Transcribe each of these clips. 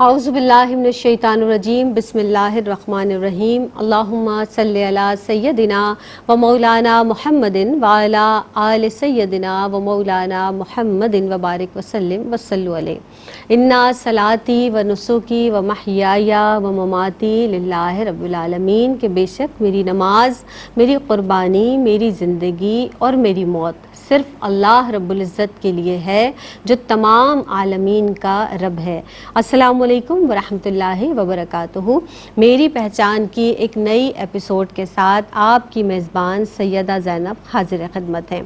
اعوذ باللہ من الشیطان الرجیم بسم اللہ الرحمن الرحیم اللہم صلی علی سیدنا و مولانا محمد وعلی آل سیدنا و مولانا محمد وبارک وسلم وصلوا علیہ انا صلاتی و نسکی و محیای و مماتی للہ رب العالمین کہ بے شک میری نماز، میری قربانی، میری زندگی اور میری موت صرف اللہ رب العزت کے لیے ہے جو تمام عالمین کا رب ہے۔ السلام علیکم ورحمۃ اللہ وبرکاتہ۔ میری پہچان کی ایک نئی ایپیسوڈ کے ساتھ آپ کی میزبان سیدہ زینب حاضر خدمت ہیں۔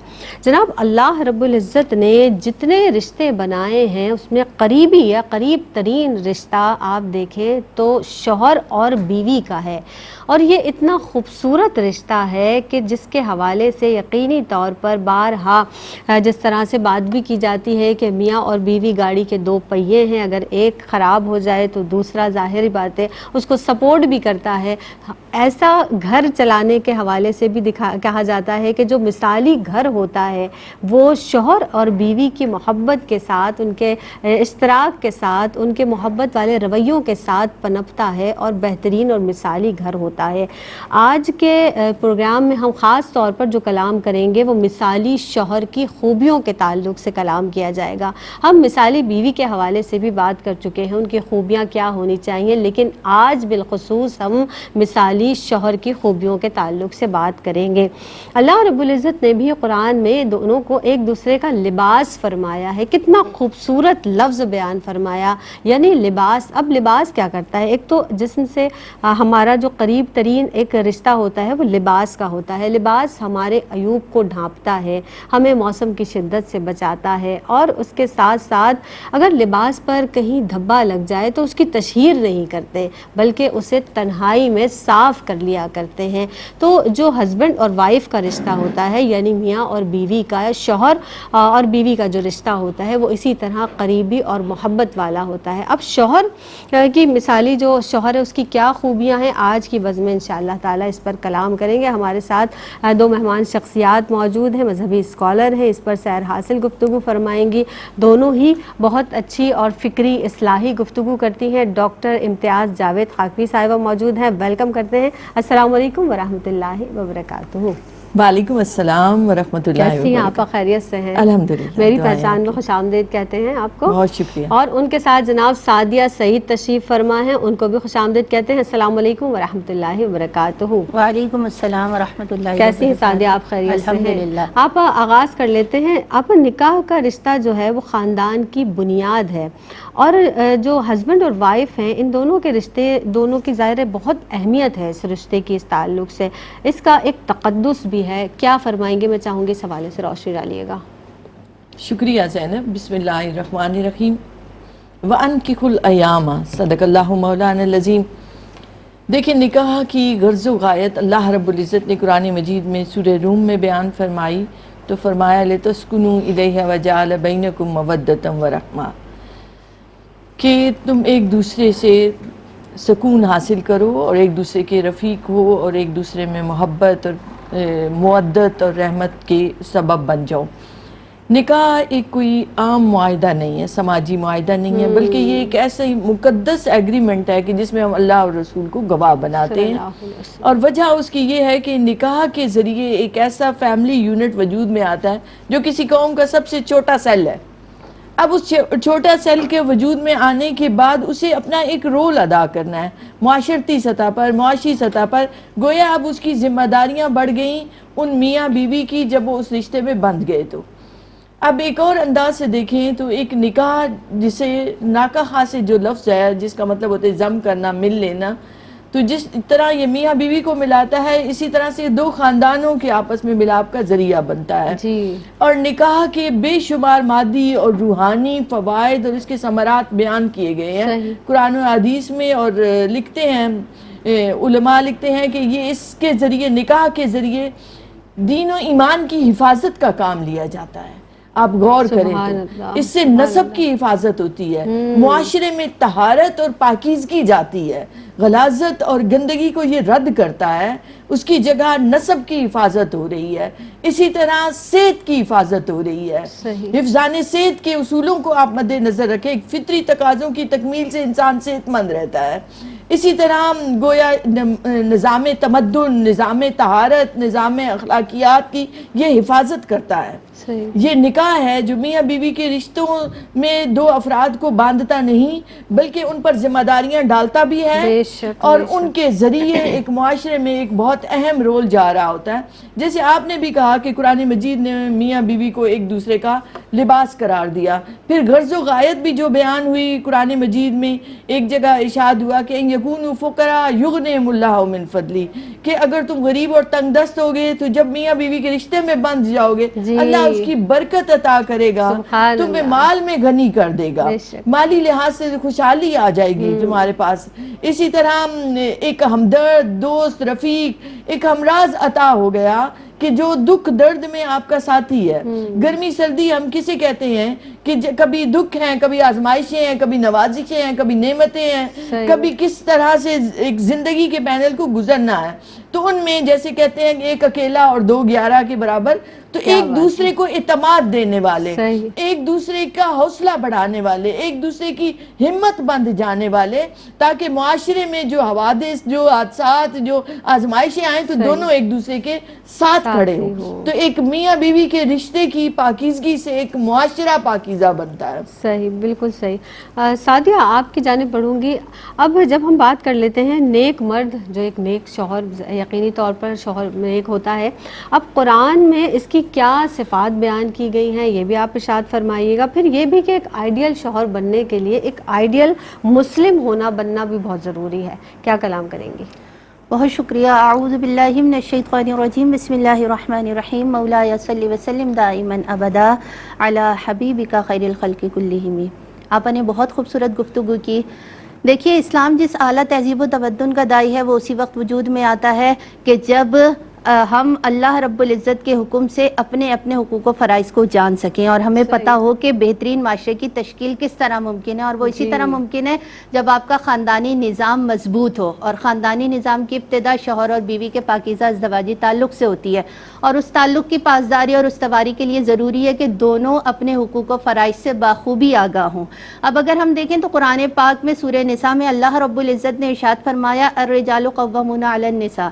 جناب، اللہ رب العزت نے جتنے رشتے بنائے ہیں اس میں قریبی یا قریب ترین رشتہ آپ دیکھیں تو شوہر اور بیوی کا ہے، اور یہ اتنا خوبصورت رشتہ ہے کہ جس کے حوالے سے یقینی طور پر بارہا جس طرح سے بات بھی کی جاتی ہے کہ میاں اور بیوی گاڑی کے دو پہیے ہیں، اگر ایک خراب ہو جائے تو دوسرا ظاہری بات ہے اس کو سپورٹ بھی کرتا ہے۔ ایسا گھر چلانے کے حوالے سے بھی کہا جاتا ہے کہ جو مثالی گھر ہوتا ہے وہ شوہر اور بیوی کی محبت کے ساتھ، ان کے اشتراک کے ساتھ، ان کے محبت والے رویوں کے ساتھ پنپتا ہے اور بہترین اور مثالی گھر ہوتا ہے۔ آج کے پروگرام میں ہم خاص طور پر جو کلام کریں گے وہ مثالی شوہر کی خوبیوں کے تعلق سے کلام کیا جائے گا۔ ہم مثالی بیوی کے حوالے سے بھی بات کر چکے ہیں، ان کی خوبیاں کیا ہونی چاہیے، لیکن آج بالخصوص ہم مثالی شوہر کی خوبیوں کے تعلق سے بات کریں گے۔ اللہ رب العزت نے بھی قرآن میں دونوں کو ایک دوسرے کا لباس فرمایا ہے، کتنا خوبصورت لفظ بیان فرمایا، یعنی لباس۔ اب لباس کیا کرتا ہے؟ ایک تو جسم سے ہمارا جو قریب ترین ایک رشتہ ہوتا ہے وہ لباس کا ہوتا ہے۔ لباس ہمارے عیوب کو ڈھانپتا ہے، ہمیں موسم کی شدت سے بچاتا ہے، اور اس کے ساتھ ساتھ اگر لباس پر کہیں دھبا لگ جائے تو اس کی تشہیر نہیں کرتے بلکہ اسے تنہائی میں صاف کر لیا کرتے ہیں۔ تو جو ہسبینڈ اور وائف کا رشتہ ہوتا ہے، یعنی میاں اور بیوی کا، شوہر اور بیوی کا جو رشتہ ہوتا ہے وہ اسی طرح قریبی اور محبت والا ہوتا ہے۔ اب شوہر کی مثالی جو شوہر ہے اس کی کیا خوبیاں ہیں، آج کی بزم میں انشاءاللہ تعالیٰ اس پر کلام کریں گے۔ ہمارے ساتھ دو مہمان شخصیات موجود ہیں، مذہبی اسکالر ہیں، اس پر سیر حاصل گفتگو فرمائیں گی۔ دونوں ہی بہت اچھی اور فکری اصلاحی گفتگو کرتی ہیں۔ ڈاکٹر امتیاز جاوید خاکوی صاحبہ موجود ہیں، ویلکم کرتے ہیں۔ السلام علیکم ورحمۃ اللہ وبرکاتہ۔ وعلیکم السلام ورحمۃ اللہ کیسی ہیں آپ؟ وبرکاتہ۔ خیریت سے ہیں؟ الحمدللہ، میری دعائیں پہچان میں آپ کی۔ خوش آمدید کہتے ہیں آپ کو۔ بہت شکریہ۔ اور ان کے ساتھ جناب سعدیہ سعید تشریف فرما ہیں، ان کو بھی خوش آمدید کہتے ہیں۔ السلام علیکم ورحمۃ اللہ وبرکاتہ۔ وعلیکم السلام ورحمۃ اللہ وبرکاتہ۔ کیسی ہیں سعدیہ آپ؟ خیریت سے ہیں؟ الحمدللہ۔ آپ آغاز کر لیتے ہیں۔ آپ نکاح کا رشتہ جو ہے وہ خاندان کی بنیاد ہے، اور جو ہسبینڈ اور وائف ہیں ان دونوں کے رشتے، دونوں کی ظاہر بہت اہمیت ہے اس رشتے کی، اس تعلق سے اس کا ایک تقدس بھی ہے۔ کیا فرمائیں گے؟ میں چاہوں گی اس حوالے سے روشنی ڈالیے گا۔ شکریہ زینب۔ بسم اللہ الرحمن الرحیم۔ وَأَنْكِحُوا الْأَيَامَ، صدق اللہ مولانا العظیم۔ دیکھیں، نکاح کی غرض و غایت اللہ رب العزت نے قرآن مجید میں سورہ روم میں بیان فرمائی تو فرمایا لِتَسْكُنُوا إِلَيْهَا وَجَعَلَ بَيْنَكُمْ مَوَدَّةً وَرَحْمَةً، کہ تم ایک دوسرے سے سکون حاصل کرو اور ایک دوسرے کے رفیق ہو اور ایک دوسرے میں محبت اور مودت اور رحمت کے سبب بن جاؤ۔ نکاح ایک کوئی عام معاہدہ نہیں ہے، سماجی معاہدہ نہیں ہے، بلکہ یہ ایک ایسا ہی مقدس ایگریمنٹ ہے کہ جس میں ہم اللہ اور رسول کو گواہ بناتے ہیں۔ اور وجہ اس کی یہ ہے کہ نکاح کے ذریعے ایک ایسا فیملی یونٹ وجود میں آتا ہے جو کسی قوم کا سب سے چھوٹا سیل ہے۔ اب اس چھوٹا سیل کے وجود میں آنے کے بعد اسے اپنا ایک رول ادا کرنا ہے معاشرتی سطح پر، معاشی سطح پر۔ گویا اب اس کی ذمہ داریاں بڑھ گئیں ان میاں بیوی کی جب وہ اس رشتے میں بندھ گئے۔ تو اب ایک اور انداز سے دیکھیں تو ایک نکاح، جسے ناکحہ سے جو لفظ ہے جس کا مطلب ہوتا ہے ضم کرنا، مل لینا، تو جس طرح یہ میاں بیوی کو ملاتا ہے اسی طرح سے دو خاندانوں کے آپس میں ملاپ کا ذریعہ بنتا ہے۔ جی۔ اور نکاح کے بے شمار مادی اور روحانی فوائد اور اس کے ثمرات بیان کیے گئے ہیں قرآن و حدیث میں، اور لکھتے ہیں علماء لکھتے ہیں کہ یہ اس کے ذریعے، نکاح کے ذریعے دین و ایمان کی حفاظت کا کام لیا جاتا ہے۔ آپ غور کریں سبحان تو اللہ، اس سے سبحان نسب اللہ۔ کی حفاظت ہوتی ہے، معاشرے میں طہارت اور پاکیزگی جاتی ہے، غلاظت اور گندگی کو یہ رد کرتا ہے، اس کی جگہ نسب کی حفاظت ہو رہی ہے، اسی طرح صحت کی حفاظت ہو رہی ہے۔ صحیح۔ حفظان صحت کے اصولوں کو آپ مد نظر رکھیں، ایک فطری تقاضوں کی تکمیل سے انسان صحت مند رہتا ہے۔ اسی طرح گویا نظام تمدن، نظام طہارت، نظام اخلاقیات کی یہ حفاظت کرتا ہے۔ صحیح۔ یہ نکاح ہے جو میاں بیوی کے رشتوں میں دو افراد کو باندھتا نہیں بلکہ ان پر ذمہ داریاں ڈالتا بھی ہے، بے شک، اور بے ان شک۔ کے ذریعے ایک معاشرے میں ایک بہت اہم رول جا رہا ہوتا ہے۔ جیسے آپ نے بھی کہا کہ قرآن مجید نے میاں بیوی کو ایک دوسرے کا لباس قرار دیا، پھر غرض و غایت بھی جو بیان ہوئی قرآن مجید میں، ایک جگہ ارشاد ہوا کہ ان یکونوا فقراء یغنیہم اللہ من فضلہ، کہ اگر تم غریب اور تنگ دست ہوگے تو جب میاں بیوی کے رشتے میں بندھ جاؤ گے، جی، اللہ اس کی برکت عطا کرے گا، سبحان تمہیں اللہ۔ مال میں غنی کر دے گا، بے شک۔ مالی لحاظ سے خوشحالی آ جائے گی تمہارے پاس۔ اسی طرح ایک ہمدرد، دوست، رفیق، ایک ہمراز عطا ہو گیا کہ جو دکھ درد میں آپ کا ساتھی ہے۔ گرمی سردی ہم کسے کہتے ہیں کہ کبھی دکھ ہیں، کبھی آزمائشیں ہیں، کبھی نوازشیں ہیں، کبھی نعمتیں ہیں، صحیح۔ کبھی کس طرح سے ایک زندگی کے پینل کو گزرنا ہے۔ تو ان میں جیسے کہتے ہیں کہ ایک اکیلا اور دو 11 کے برابر، تو کیا ایک بات دوسرے کو اعتماد دینے والے، صحیح۔ ایک دوسرے کا حوصلہ بڑھانے والے، ایک دوسرے کی ہمت بند جانے والے، تاکہ معاشرے میں جو حوادث، جو حادثات، جو آزمائشیں آئیں تو صحیح۔ دونوں ایک دوسرے کے ساتھ کھڑے ساتھی ہوں۔ ہوں۔ تو ایک میاں بیوی کے رشتے کی پاکیزگی سے ایک معاشرہ پاکیزہ بنتا ہے۔ صحیح، بالکل صحیح۔ سعدیہ آپ کی جانب بڑھوں گی۔ اب جب ہم بات کر لیتے ہیں نیک مرد، جو ایک نیک شوہر یقینی طور پر شوہر نیک ہوتا ہے، اب قرآن میں اس کی کیا صفات بیان کی گئی ہیں یہ بھی آپ ارشاد فرمائیے گا، پھر یہ بھی کہ ایک آئیڈیل شوہر بننے کے لیے ایک آئیڈیل مسلم بننا بھی بہت ضروری ہے، کیا کلام کریں گی؟ بہت شکریہ۔ اعوذ باللہ من الشیطان الرجیم، بسم اللہ الرحمن الرحیم، مولاي صلی وسلم دائما ابدا علی حبیبک خیر الخلق کلہم۔ آپ نے بہت خوبصورت گفتگو کی۔ دیکھیے، اسلام جس اعلیٰ تہذیب و تمدن کا داعی ہے وہ اسی وقت وجود میں آتا ہے کہ جب ہم اللہ رب العزت کے حکم سے اپنے اپنے حقوق و فرائض کو جان سکیں، اور ہمیں پتہ ہو کہ بہترین معاشرے کی تشکیل کس طرح ممکن ہے، اور وہ اسی طرح ممکن ہے جب آپ کا خاندانی نظام مضبوط ہو، اور خاندانی نظام کی ابتدا شوہر اور بیوی کے پاکیزہ ازدواجی تعلق سے ہوتی ہے، اور اس تعلق کی پاسداری اور استواری کے لیے ضروری ہے کہ دونوں اپنے حقوق و فرائض سے بخوبی آگاہ ہوں۔ اب اگر ہم دیکھیں تو قرآن پاک میں سورہ نساء میں اللہ رب العزت نے ارشاد فرمایا الرجال قوامون علی النساء،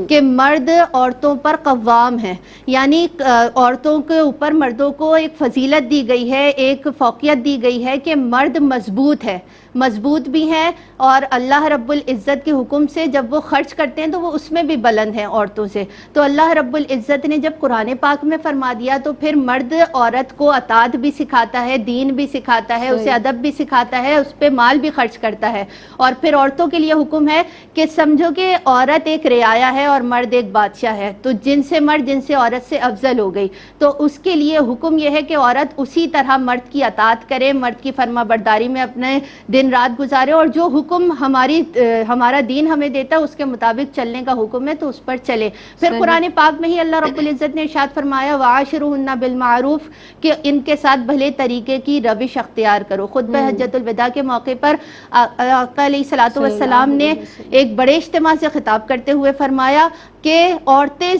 کہ مرد عورتوں پر قوام ہے، یعنی عورتوں کے اوپر مردوں کو ایک فضیلت دی گئی ہے، ایک فوقیت دی گئی ہے کہ مرد مضبوط ہے، مضبوط بھی ہیں، اور اللہ رب العزت کے حکم سے جب وہ خرچ کرتے ہیں تو وہ اس میں بھی بلند ہیں عورتوں سے۔ تو اللہ رب العزت نے جب قرآن پاک میں فرما دیا تو پھر مرد عورت کو اطاعت بھی سکھاتا ہے، دین بھی سکھاتا ہے، اسے ادب بھی سکھاتا ہے، اس پہ مال بھی خرچ کرتا ہے۔ اور پھر عورتوں کے لیے حکم ہے کہ سمجھو کہ عورت ایک رعایا ہے اور مرد ایک بادشاہ ہے، تو جن سے مرد جن سے عورت سے افضل ہو گئی، تو اس کے لیے حکم یہ ہے کہ عورت اسی طرح مرد کی اطاعت کرے، مرد کی فرما برداری میں اپنے دن رات گزارے، اور جو حکم ہمارا دین ہمیں دیتا ہے اس کے مطابق چلنے کا حکم ہے تو اس پر چلے۔ پھر قرآن پاک میں ہی اللہ رب العزت نے ارشاد فرمایا وعاشروہن بالمعروف، کہ ان کے ساتھ بھلے طریقے کی روش اختیار کرو۔ خطبہ حجۃ الوداع کے موقع پر آقا علیہ الصلوۃ والسلام نے ایک بڑے اجتماع سے خطاب کرتے ہوئے فرمایا کہ عورتیں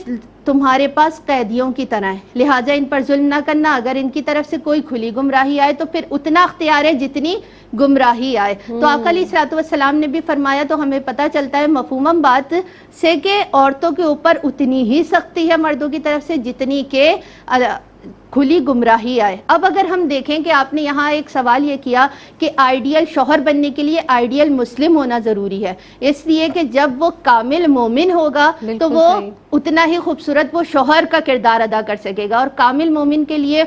تمہارے پاس قیدیوں کی طرح ہیں، لہٰذا ان پر ظلم نہ کرنا، اگر ان کی طرف سے کوئی کھلی گمراہی آئے تو پھر اتنا اختیار ہے جتنی گمراہی آئے۔ تو آقا علیہ الصلوۃ والسلام نے بھی فرمایا، تو ہمیں پتہ چلتا ہے مفہوماً بات سے کہ عورتوں کے اوپر اتنی ہی سختی ہے مردوں کی طرف سے جتنی کہ کھلی گمراہی آئے۔ اب اگر ہم دیکھیں کہ آپ نے یہاں ایک سوال یہ کیا کہ آئیڈیل شوہر بننے کے لیے آئیڈیل مسلم ہونا ضروری ہے، اس لیے کہ جب وہ کامل مومن ہوگا تو وہ اتنا ہی خوبصورت وہ شوہر کا کردار ادا کر سکے گا۔ اور کامل مومن کے لیے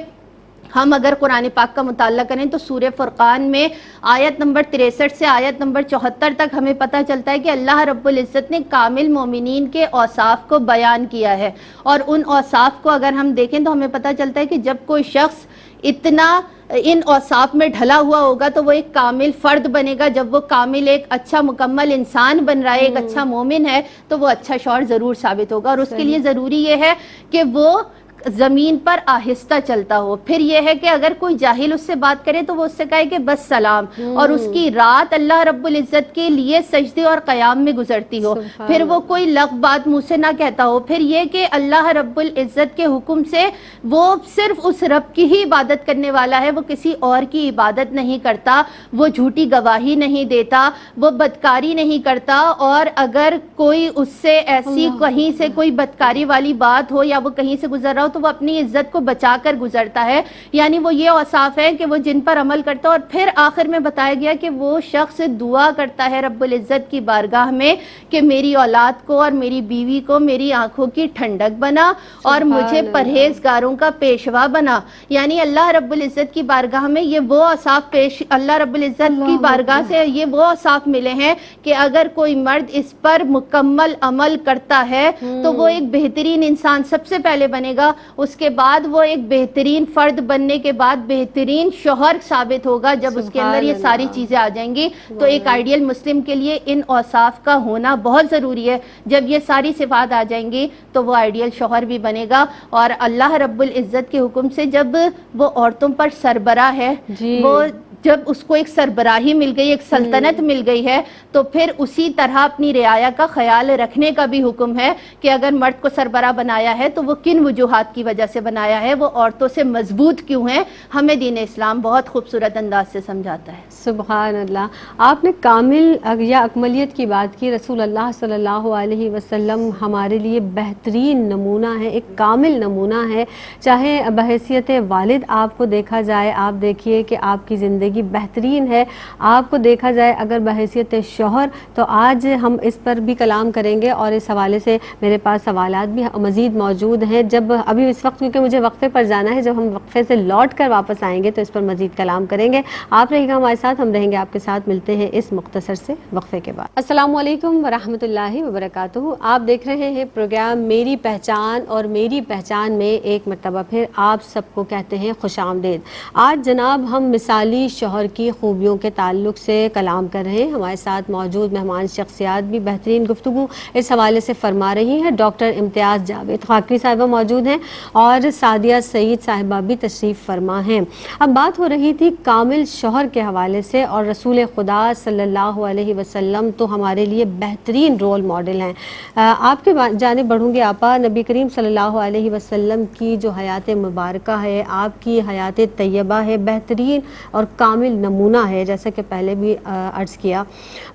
ہم اگر قرآن پاک کا مطالعہ کریں تو سورہ فرقان میں آیت نمبر 63 سے آیت نمبر 74 تک ہمیں پتہ چلتا ہے کہ اللہ رب العزت نے کامل مومنین کے اوصاف کو بیان کیا ہے، اور ان اوصاف کو اگر ہم دیکھیں تو ہمیں پتہ چلتا ہے کہ جب کوئی شخص اتنا ان اوصاف میں ڈھلا ہوا ہوگا تو وہ ایک کامل فرد بنے گا۔ جب وہ کامل ایک اچھا مکمل انسان بن رہا ہے، ایک اچھا مومن ہے، تو وہ اچھا شوہر ضرور ثابت ہوگا، اور اس کے لیے ضروری یہ ہے کہ وہ زمین پر آہستہ چلتا ہو. پھر یہ ہے کہ اگر کوئی جاہل اس سے بات کرے تو وہ اس سے کہے کہ بس سلام, اور اس کی رات اللہ رب العزت کے لیے سجدے اور قیام میں گزرتی ہو. پھر وہ کوئی لغو بات منہ سے نہ کہتا ہو. پھر یہ کہ اللہ رب العزت کے حکم سے وہ صرف اس رب کی ہی عبادت کرنے والا ہے, وہ کسی اور کی عبادت نہیں کرتا, وہ جھوٹی گواہی نہیں دیتا, وہ بدکاری نہیں کرتا. اور اگر کوئی اس سے ایسی کہیں سے کوئی بدکاری والی بات ہو یا وہ کہیں سے گزر رہا ہو تو وہ اپنی عزت کو بچا کر گزرتا ہے. یعنی وہ یہ اوصاف ہے کہ وہ جن پر عمل کرتا ہے. اور پھر آخر میں بتایا گیا کہ وہ شخص دعا کرتا ہے رب العزت کی بارگاہ میں کہ میری اولاد کو اور میری بیوی کو میری آنکھوں کی ٹھنڈک بنا اور مجھے پرہیزگاروں کا پیشوا بنا. یعنی اللہ رب العزت کی بارگاہ میں یہ وہ اوصاف اللہ رب العزت کی بارگاہ سے یہ وہ اوصاف ملے ہیں کہ اگر کوئی مرد اس پر مکمل عمل کرتا ہے تو وہ ایک بہترین انسان سب سے پہلے بنے گا. اس کے بعد وہ ایک بہترین فرد بننے کے بعد بہترین شوہر ثابت ہوگا جب اس کے اندر یہ ساری چیزیں آ جائیں گی. تو ایک آئیڈیل مسلم کے لیے ان اوصاف کا ہونا بہت ضروری ہے. جب یہ ساری صفات آ جائیں گی تو وہ آئیڈیل شوہر بھی بنے گا. اور اللہ رب العزت کے حکم سے جب وہ عورتوں پر سربراہ ہے, وہ جب اس کو ایک سربراہی مل گئی, ایک سلطنت مل گئی ہے, تو پھر اسی طرح اپنی رعایا کا خیال رکھنے کا بھی حکم ہے کہ اگر مرد کو سربراہ بنایا ہے تو وہ کن وجوہات کی وجہ سے بنایا ہے, وہ عورتوں سے مضبوط کیوں ہیں, ہمیں دین اسلام بہت خوبصورت انداز سے سمجھاتا ہے. سبحان اللہ. آپ نے کامل یا اکملیت کی بات کی. رسول اللہ صلی اللہ علیہ وسلم ہمارے لیے بہترین نمونہ ہے, ایک کامل نمونہ ہے. چاہے بحیثیت والد آپ کو دیکھا جائے, آپ دیکھیے کہ آپ کی زندگی بہترین ہے. آپ کو دیکھا جائے اگر بحیثیت شوہر, تو آج ہم اس پر بھی کلام کریں گے اور اس حوالے سے میرے پاس سوالات بھی مزید موجود ہیں. جب ابھی اس وقت کیونکہ مجھے وقفے پر جانا ہے, جب ہم وقفے سے لوٹ کر واپس آئیں گے تو اس پر مزید کلام کریں گے. آپ رہیے گا ہمارے ساتھ, ہم رہیں گے آپ کے ساتھ. ملتے ہیں اس مختصر سے وقفے کے بعد. السلام علیکم ورحمۃ اللہ وبرکاتہ. آپ دیکھ رہے ہیں پروگرام میری پہچان, اور میری پہچان میں ایک مرتبہ پھر آپ سب کو کہتے ہیں خوش آمدید. آج جناب ہم مثالی شوہر کی خوبیوں کے تعلق سے کلام کر رہے ہیں. ہمارے ساتھ موجود مہمان شخصیات بھی بہترین گفتگو اس حوالے سے فرما رہی ہیں. ڈاکٹر امتیاز جاوید خاکری صاحبہ موجود ہیں اور سعدیہ سعید صاحبہ بھی تشریف فرما ہیں. اب بات ہو رہی تھی کامل شوہر کے حوالے سے, اور رسول خدا صلی اللہ علیہ وسلم تو ہمارے لیے بہترین رول ماڈل ہیں. آپ کے جانب بڑھوں گے آپا. نبی کریم صلی اللہ علیہ وسلم کی جو حیات مبارکہ ہے, آپ کی حیات طیبہ ہے, بہترین اور کامل نمونہ ہے. جیسا کہ پہلے بھی عرض کیا,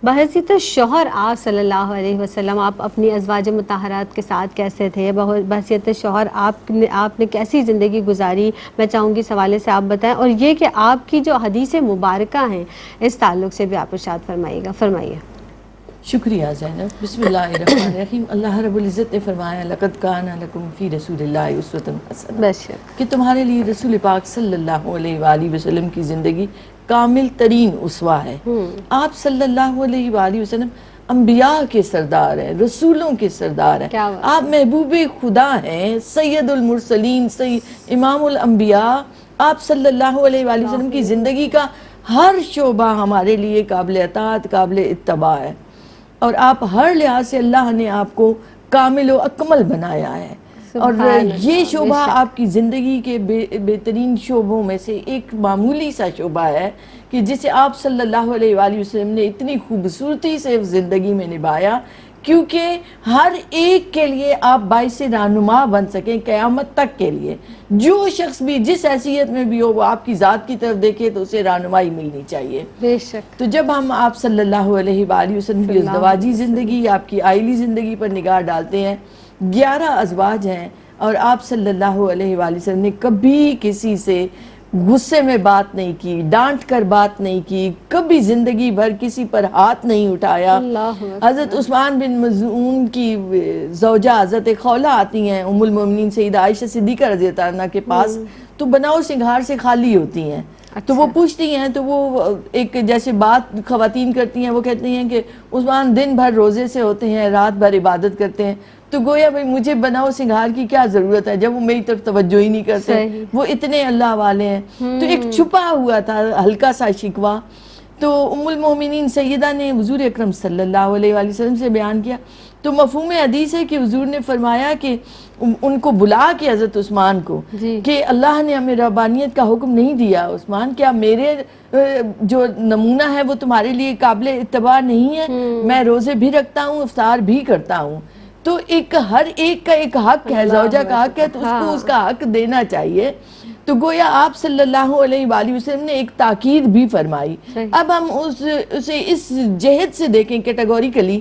بحیثیت شوہر آپ صلی اللہ علیہ وسلم آپ اپنی ازواج مطہرات کے ساتھ کیسے تھے؟ بحیثیت شوہر آپ نے کیسی زندگی گزاری؟ میں چاہوں گی اس حوالے سے آپ بتائیں, اور یہ کہ آپ کی جو حدیث مبارکہ ہیں اس تعلق سے بھی آپ ارشاد فرمائیے گا. فرمائیے. شکریہ زینب. بسم اللہ الرحمن الرحیم. اللہ رب العزت نے فرمایا لقد کان لکم فی رسول اللہ اسوۃ حسنہ, کہ تمہارے لیے رسول پاک صلی اللہ علیہ وآلہ وسلم کی زندگی کامل ترین اسوہ ہے. آپ صلی اللہ علیہ وآلہ وسلم انبیاء کے سردار ہیں, رسولوں کے سردار ہیں. آپ محبوب خدا ہیں, سید المرسلین, امام الانبیاء. آپ صلی اللہ علیہ وآلہ وسلم کی زندگی کا ہر شعبہ ہمارے لیے قابل اطاعت, قابل اتباع ہے. اور آپ ہر لحاظ سے اللہ نے آپ کو کامل و اکمل بنایا ہے. اور یہ شعبہ آپ کی زندگی کے بہترین شعبوں میں سے ایک معمولی سا شعبہ ہے کہ جسے آپ صلی اللہ علیہ وآلہ وسلم نے اتنی خوبصورتی سے زندگی میں نبھایا, کیونکہ ہر ایک کے لیے آپ باعث رہنما بن سکیں قیامت تک کے لیے. جو شخص بھی جس حیثیت میں بھی ہو وہ آپ کی ذات کی طرف دیکھے تو اسے رہنمائی ملنی چاہیے. بے شک. تو جب ہم آپ صلی اللہ علیہ وآلہ وسلم کی ازدواجی زندگی, آپ کی آئلی زندگی پر نگاہ ڈالتے ہیں, 11 ازواج ہیں, اور آپ صلی اللہ علیہ وآلہ وسلم نے کبھی کسی سے غصے میں بات نہیں کی, ڈانٹ کر بات نہیں کی, کبھی زندگی بھر کسی پر ہاتھ نہیں اٹھایا. حضرت عثمان بن مظعون کی زوجہ حضرت خولہ آتی ہیں ام المومنین سیدہ عائشہ صدیقہ رضی اللہ عنہ کے پاس, تو بناؤ سنگھار سے خالی ہوتی ہیں. تو وہ پوچھتی ہیں, تو وہ ایک جیسے بات خواتین کرتی ہیں, وہ کہتی ہیں کہ عثمان دن بھر روزے سے ہوتے ہیں, رات بھر عبادت کرتے ہیں, تو گویا بھائی مجھے بناؤ سنگھار کی کیا ضرورت ہے جب وہ میری طرف توجہ ہی نہیں کرتے, وہ اتنے اللہ والے ہیں. تو ایک چھپا ہوا تھا ہلکا سا شکوہ تو ام المومنین سیدہ نے حضور اکرم صلی اللہ علیہ وآلہ وسلم سے بیان کیا، تو مفہوم حدیث ہے کہ حضور نے فرمایا کہ ان کو بلا کے حضرت عثمان کو جی کہ اللہ نے ہمیں ربانیت کا حکم نہیں دیا، عثمان کیا میرے جو نمونہ ہے وہ تمہارے لیے قابل اتباع نہیں ہے؟ میں روزے بھی رکھتا ہوں، افطار بھی کرتا ہوں، تو ہر ایک کا ایک حق ہے، زوجہ کا حق ہے، تو اس کو اس کا حق دینا چاہیے۔ تو گویا آپ صلی اللہ علیہ وآلہ وسلم نے ایک تاکید بھی فرمائی۔ اب ہم اسے اس جہت سے دیکھیں کیٹیگوریکلی،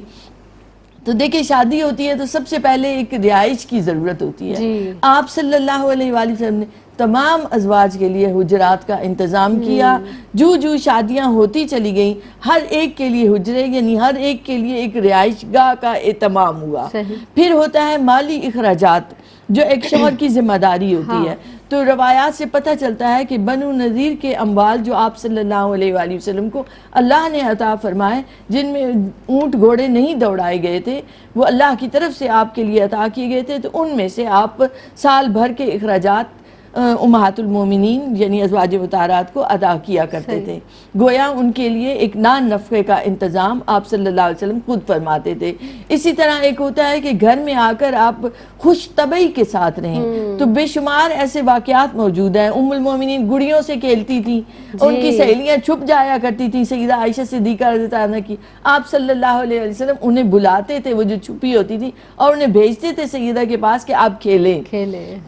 تو دیکھیں شادی ہوتی ہے تو سب سے پہلے ایک رہائش کی ضرورت ہوتی ہے۔ آپ صلی اللہ علیہ وآلہ وسلم نے تمام ازواج کے لیے حجرات کا انتظام کیا، جو شادیاں ہوتی چلی گئیں ہر ایک کے لیے حجرے یعنی ہر ایک کے لیے ایک رہائش گاہ کا اہتمام ہوا۔ پھر ہوتا ہے مالی اخراجات جو ایک شوہر کی ذمہ داری ہوتی ہے، تو روایات سے پتہ چلتا ہے کہ بنو نذیر کے اموال جو آپ صلی اللہ علیہ وآلہ وسلم کو اللہ نے عطا فرمائے، جن میں اونٹ گھوڑے نہیں دوڑائے گئے تھے، وہ اللہ کی طرف سے آپ کے لیے عطا کیے گئے تھے، تو ان میں سے آپ سال بھر کے اخراجات امہات المومنین یعنی ازواج مطہرات کو ادا کیا کرتے تھے۔ گویا ان کے لیے ایک نان نفقے کا انتظام آپ صلی اللہ علیہ وسلم خود فرماتے تھے۔ اسی طرح ایک ہوتا ہے کہ گھر میں آ کر آپ خوش طبعی کے ساتھ رہیں، تو بے شمار ایسے واقعات موجود ہیں۔ ام المومنین گڑیوں سے کھیلتی تھیں، ان کی سہیلیاں چھپ جایا کرتی تھیں، سیدہ عائشہ صدیقہ رضی اللہ عنہا کی، آپ صلی اللہ علیہ وسلم انہیں بلاتے تھے، وہ جو چھپی ہوتی تھی، اور انہیں بھیجتے تھے سیدہ کے پاس کہ آپ کھیلیں۔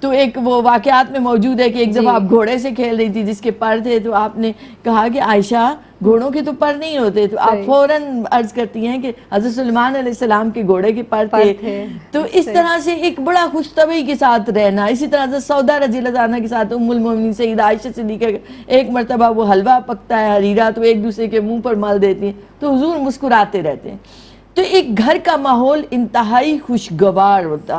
تو ایک وہ واقعات میں موجود ہے کہ ایک دفعہ آپ گھوڑے سے کھیل رہی تھی جس کے پر تھے، تو آپ نے کہا کہ عائشہ گھوڑوں کے تو پر نہیں ہوتے، تو آپ فوراً عرض کرتی ہیں کہ حضرت سلیمان علیہ السلام کے گھوڑے کے پر تھے۔ تو اس طرح سے ایک بڑا خوش طبعی کے ساتھ رہنا۔ اسی طرح حضرت سودا رضی اللہ عنہ کے ساتھ ام المومنین سیدہ عائشہ صدیقہ ایک مرتبہ وہ حلوہ پکتا ہے حریرہ، تو ایک دوسرے کے منہ پر مل دیتی ہیں، تو حضور مسکراتے رہتے ہیں۔ تو ایک گھر کا ماحول انتہائی خوشگوار ہوتا۔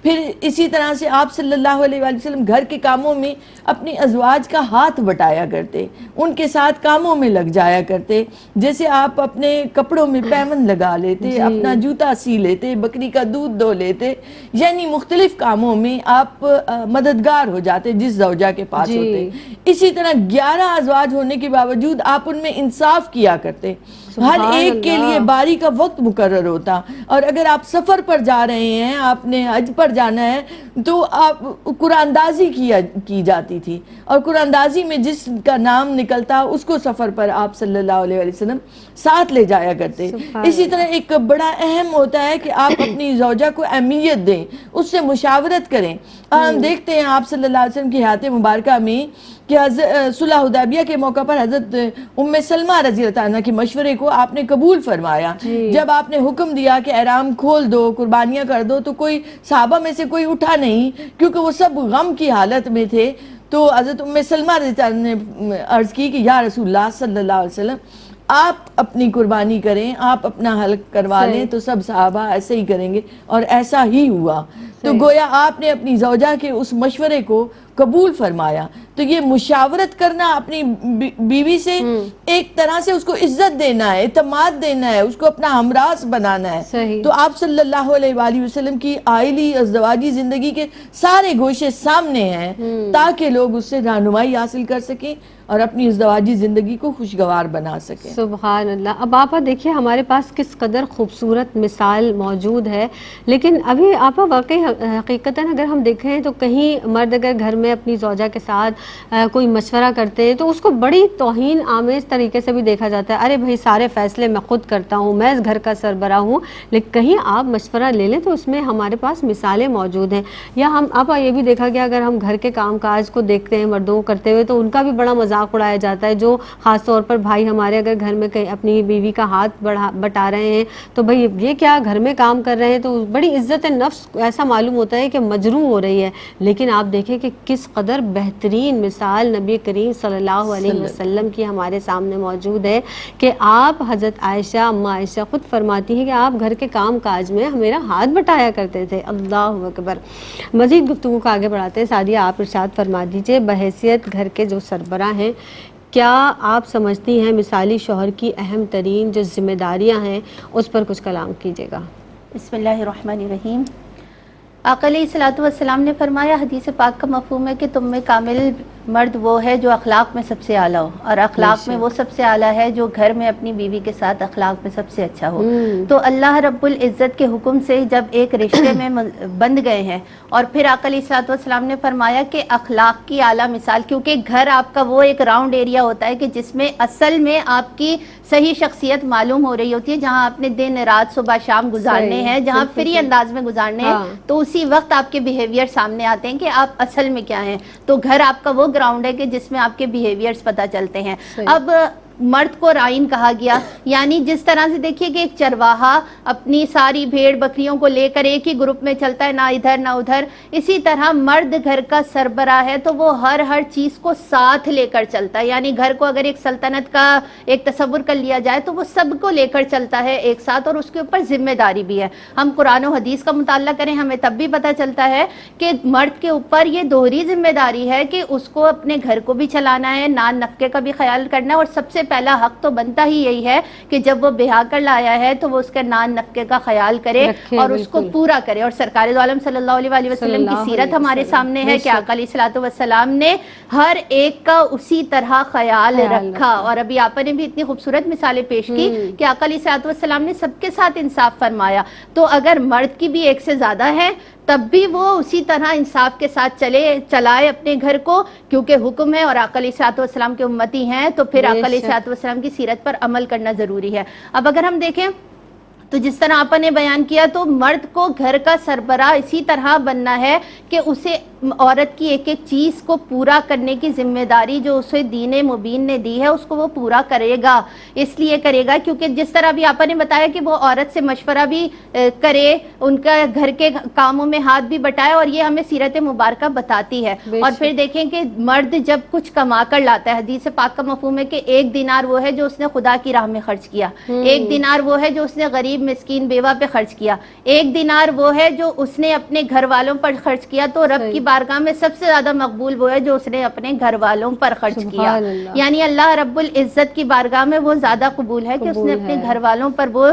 پھر اسی طرح سے آپ صلی اللہ علیہ وآلہ وسلم گھر کے کاموں میں اپنی ازواج کا ہاتھ بٹایا کرتے، ان کے ساتھ کاموں میں لگ جایا کرتے، جیسے آپ اپنے کپڑوں میں پیمن لگا لیتے، اپنا جوتا سی لیتے، بکری کا دودھ دو لیتے، یعنی مختلف کاموں میں آپ مددگار ہو جاتے جس زوجہ کے پاس ہوتے۔ اسی طرح 11 ازواج ہونے کے باوجود آپ ان میں انصاف کیا کرتے، ہر ایک کے لیے باری کا وقت مقرر ہوتا، اور اگر آپ سفر پر جا رہے ہیں، آپ نے حج پر جانا ہے، تو آپ قرآن اندازی کی جاتی تھی، اور قرآن اندازی میں جس کا نام نکلتا اس کو سفر پر آپ صلی اللہ علیہ وسلم ساتھ لے جایا کرتے۔ اسی طرح ایک بڑا اہم ہوتا ہے کہ آپ اپنی زوجہ کو اہمیت دیں، اس سے مشاورت کریں۔ اور ہم دیکھتے ہیں آپ صلی اللہ علیہ وسلم کی حیات مبارکہ میں کہ صلح حدیبیہ کے موقع پر حضرت ام سلمہ رضی اللہ عنہ کے مشورے کو آپ نے قبول فرمایا۔ جب آپ نے حکم دیا کہ احرام کھول دو، قربانیاں کر دو، تو کوئی صحابہ میں سے کوئی اٹھا نہیں، کیونکہ وہ سب غم کی حالت میں تھے۔ تو حضرت ام سلمہ رضی اللہ عنہ نے عرض کی کہ یا رسول اللہ صلی اللہ علیہ وسلم، آپ اپنی قربانی کریں، آپ اپنا حلق کروا لیں، تو سب صحابہ ایسے ہی کریں گے، اور ایسا ہی ہوا۔ تو گویا آپ نے اپنی زوجہ کے اس مشورے کو قبول فرمایا۔ تو یہ مشاورت کرنا اپنی بیوی سے، ایک طرح سے اس کو عزت دینا ہے، اعتماد دینا ہے، اس کو اپنا ہمراز بنانا ہے۔ تو آپ صلی اللہ علیہ وآلہ وسلم کی آئلی ازدواجی زندگی کے سارے گوشے سامنے ہیں، تاکہ لوگ اس سے رہنمائی حاصل کر سکیں اور اپنی ازدواجی زندگی کو خوشگوار بنا سکیں۔ سبحان اللہ۔ اب آپا دیکھیے ہمارے پاس کس قدر خوبصورت مثال موجود ہے، لیکن ابھی آپا واقعی حقیقتاً اگر ہم دیکھیں تو کہیں مرد اگر گھر میں اپنی زوجہ کے ساتھ کوئی مشورہ کرتے ہیں تو اس کو بڑی توہین آمیز طریقے سے بھی دیکھا جاتا ہے، ارے بھائی سارے فیصلے میں خود کرتا ہوں، میں اس گھر کا سربراہ ہوں۔ لیکن کہیں آپ مشورہ لے لیں تو اس میں ہمارے پاس مثالیں موجود ہیں۔ یا ہم آپا یہ بھی دیکھا گیا اگر ہم گھر کے کام کاج کو دیکھتے ہیں مردوں کو کرتے ہوئے تو ان کا بھی بڑا مذاق اڑایا جاتا ہے، جو خاص طور پر بھائی ہمارے اگر گھر میں اپنی بیوی کا ہاتھ بٹا رہے ہیں تو بھائی یہ کیا گھر میں کام کر رہے ہیں، تو بڑی عزت نفس ایسا معلوم ہوتا ہے کہ مجروح ہو رہی ہے۔ لیکن آپ دیکھیں کہ کس قدر بہترین مثال نبی کریم صلی اللہ علیہ وسلم کی ہمارے سامنے موجود ہے کہ آپ حضرت عائشہ اما عائشہ خود فرماتی ہیں کہ آپ گھر کے کام کاج میں میرا ہاتھ بٹایا کرتے تھے۔ اللہ اکبر۔ مزید گفتگو کو آگے بڑھاتے ہیں، سعدیہ آپ ارشاد فرما دیجئے، بحیثیت گھر کے جو سربراہ ہیں کیا آپ سمجھتی ہیں مثالی شوہر کی اہم ترین جو ذمہ داریاں ہیں اس پر کچھ کلام کیجیے گا؟ بسم اللہ الرحمن الرحیم۔ آقا علیہ الصلوۃ والسلام نے فرمایا، حدیث پاک کا مفہوم ہے کہ تم میں کامل مرد وہ ہے جو اخلاق میں سب سے اعلیٰ ہو، اور اخلاق میں وہ سب سے اعلیٰ ہے جو گھر میں اپنی بیوی کے ساتھ اخلاق میں سب سے اچھا ہو۔ تو اللہ رب العزت کے حکم سے جب ایک رشتے میں بند گئے ہیں، اور پھر آقا علیہ الصلوۃ والسلام نے فرمایا کہ اخلاق کی اعلیٰ مثال، کیونکہ گھر آپ کا وہ ایک راؤنڈ ایریا ہوتا ہے کہ جس میں اصل میں آپ کی صحیح شخصیت معلوم ہو رہی ہوتی ہے، جہاں آپ نے دن رات صبح شام گزارنے ہیں، جہاں فری انداز میں گزارنے ہیں، تو اسی وقت آپ کے بیہیویئر سامنے آتے ہیں کہ آپ اصل میں کیا ہیں۔ تو گھر آپ کا وہ گراؤنڈ ہے کہ جس میں آپ کے بیہیویئرز پتہ چلتے ہیں۔ اب مرد کو رائن کہا گیا، یعنی جس طرح سے دیکھیے کہ ایک چرواہا اپنی ساری بھیڑ بکریوں کو لے کر ایک ہی گروپ میں چلتا ہے، نہ ادھر نہ ادھر، اسی طرح مرد گھر کا سربراہ ہے تو وہ ہر چیز کو ساتھ لے کر چلتا ہے۔ یعنی گھر کو اگر ایک سلطنت کا ایک تصور کر لیا جائے تو وہ سب کو لے کر چلتا ہے ایک ساتھ، اور اس کے اوپر ذمہ داری بھی ہے۔ ہم قرآن و حدیث کا مطالعہ کریں ہمیں تب بھی پتہ چلتا ہے کہ مرد کے اوپر یہ دوہری ذمہ داری ہے کہ اس کو اپنے گھر کو بھی چلانا ہے، نان نفقے کا بھی خیال کرنا ہے، اور سب سے پہلا حق تو بنتا ہی یہی ہے کہ جب وہ بیاہ کر لایا ہے تو وہ اس کے نان نفقے کا خیال کرے اور اس کو پورا کرے۔ اور سرکار دو عالم صلی اللہ علیہ وسلم کی سیرت ہمارے سامنے ہے کہ آقا علیہ الصلوۃ والسلام نے ہر ایک کا اسی طرح خیال رکھا، اور ابھی آپ نے بھی اتنی خوبصورت مثالیں پیش کی کہ آقا علیہ الصلوۃ والسلام نے سب کے ساتھ انصاف فرمایا۔ تو اگر مرد کی بھی ایک سے زیادہ ہے تب بھی وہ اسی طرح انصاف کے ساتھ چلائے اپنے گھر کو، کیونکہ حکم ہے اور آقا علیہ الصلوۃ والسلام کے امتی ہیں، تو پھر آقا علیہ الصلوۃ والسلام کی سیرت پر عمل کرنا ضروری ہے۔ اب اگر ہم دیکھیں تو جس طرح آپ نے بیان کیا، تو مرد کو گھر کا سربراہ اسی طرح بننا ہے کہ اسے عورت کی ایک ایک چیز کو پورا کرنے کی ذمہ داری جو اسے دین مبین نے دی ہے اس کو وہ پورا کرے گا۔ اس لیے کرے گا کیونکہ جس طرح بھی آپ نے بتایا کہ وہ عورت سے مشورہ بھی کرے، ان کا گھر کے کاموں میں ہاتھ بھی بٹائے، اور یہ ہمیں سیرت مبارکہ بتاتی ہے۔ اور پھر دیکھیں کہ مرد جب کچھ کما کر لاتا ہے، حدیث پاک کا مفہوم ہے کہ ایک دینار وہ ہے جو اس نے خدا کی راہ میں خرچ کیا، ایک دینار وہ ہے جو اس نے غریب مسکین بیوہ پہ خرچ کیا، ایک دینار وہ ہے جو اس نے اپنے گھر والوں پر خرچ کیا، تو رب کی بارگاہ میں سب سے زیادہ مقبول وہ ہے جو اس نے اپنے گھر والوں پر خرچ کیا۔ یعنی اللہ رب العزت کی بارگاہ میں وہ زیادہ قبول ہے کہ اس نے اپنے گھر والوں پر وہ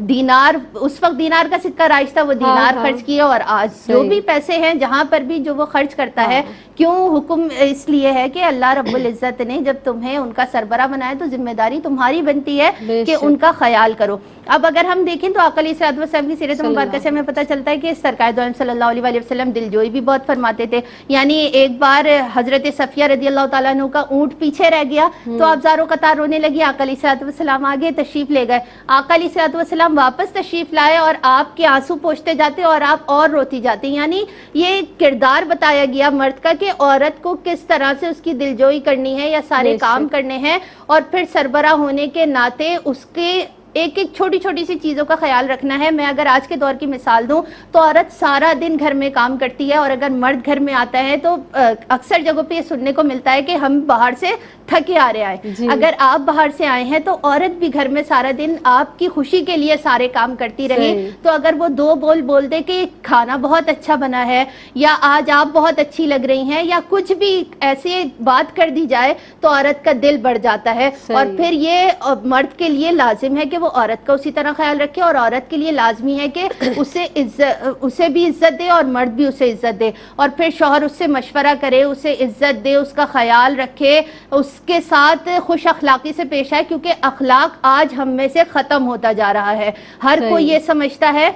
دینار، اس وقت دینار کا سکہ رائج تھا، وہ دینار خرچ کیا، اور آج جو بھی پیسے ہیں جہاں پر بھی جو وہ خرچ کرتا ہے، کیوں حکم اس لیے ہے کہ اللہ رب العزت نے جب تمہیں ان کا سربراہ بنایا تو ذمہ داری تمہاری بنتی ہے کہ ان کا خیال کرو۔ اب اگر ہم دیکھیں تو آقا علیہ الصلوۃ والسلام کی سیرت مبارکہ سے ہمیں پتہ چلتا ہے کہ سرکار دو عالم صلی اللہ علیہ وسلم دلجوئی بھی بہت فرماتے تھے۔ یعنی ایک بار حضرت صفیہ رضی اللہ تعالیٰ عنہ کا اونٹ پیچھے رہ گیا تو آپ زاروں قطار رونے لگی، آقا علیہ الصلوۃ والسلام آگے تشریف لے گئے، آقا علیہ الصلوۃ والسلام واپس تشریف لائے اور آپ کے آنسو پوچھتے جاتے اور آپ اور روتی جاتی۔ یعنی یہ کردار بتایا گیا مرد کا کہ عورت کو کس طرح سے اس کی دلجوئی کرنی ہے یا سارے کام کرنے ہیں، اور پھر سربراہ ہونے کے ناطے اس کے ایک ایک چھوٹی چھوٹی سی چیزوں کا خیال رکھنا ہے۔ میں اگر آج کے دور کی مثال دوں تو عورت سارا دن گھر میں کام کرتی ہے، اور اگر مرد گھر میں آتا ہے تو اکثر جگہوں پہ یہ سننے کو ملتا ہے کہ ہم باہر سے تھکے آ رہے آئے۔ اگر آپ باہر سے آئے ہیں تو عورت بھی گھر میں سارا دن آپ کی خوشی کے لیے سارے کام کرتی رہے، تو اگر وہ دو بول دے کہ کھانا بہت اچھا بنا ہے، یا آج آپ بہت اچھی لگ رہی ہیں، یا کچھ بھی ایسے بات کر دی جائے تو عورت کا دل بڑھ جاتا ہے۔ اور پھر یہ مرد کے لیے لازم ہے کہ وہ عورت کا اسی طرح خیال رکھے، اور عورت کے لیے لازمی ہے کہ اسے بھی عزت دے اور مرد بھی اسے عزت دے، اور پھر شوہر اس سے مشورہ کرے، اسے عزت دے، اس کا خیال رکھے، اس کے ساتھ خوش اخلاقی سے پیش آئے، کیونکہ اخلاق آج ہم میں سے ختم ہوتا جا رہا ہے۔ ہر کوئی یہ سمجھتا ہے